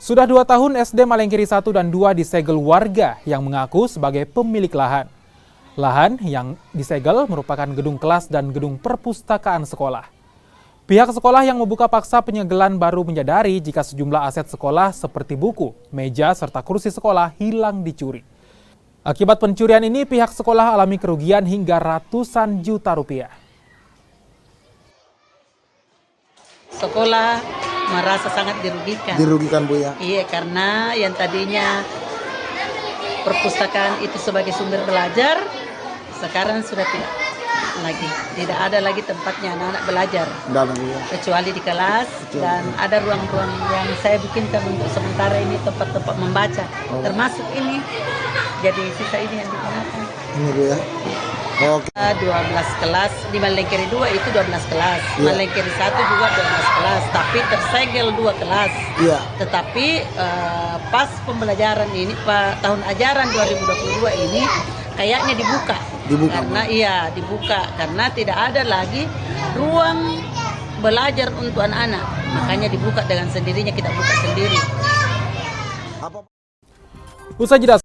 Sudah 2 tahun SD Malengkeri 1 dan 2 disegel warga yang mengaku sebagai pemilik lahan. Lahan yang disegel merupakan gedung kelas dan gedung perpustakaan sekolah. Pihak sekolah yang membuka paksa penyegelan baru menyadari jika sejumlah aset sekolah seperti buku, meja, serta kursi sekolah hilang dicuri. Akibat pencurian ini, pihak sekolah alami kerugian hingga ratusan juta rupiah. Sekolah merasa sangat dirugikan. Dirugikan, Bu, ya? Iya, karena yang tadinya perpustakaan itu sebagai sumber belajar, sekarang sudah tidak ada lagi tempatnya anak-anak belajar. Dalam, ya. Kecuali di kelas, dan ada ruang-ruang yang saya bikinkan untuk sementara ini tempat-tempat membaca. Termasuk ini, jadi sisa ini yang digunakan. Ini, Bu, ya? Oke. 12 kelas, di Malengkeri 2 itu 12 kelas, Ya. Malengkeri 1 juga 12 kelas, tapi tersegel 2 kelas. Iya. Tetapi pas pembelajaran ini, tahun ajaran 2022 ini, kayaknya dibuka. Karena dibuka karena tidak ada lagi ruang belajar untuk anak-anak. Makanya dibuka dengan sendirinya, kita buka sendiri. Usai jeda.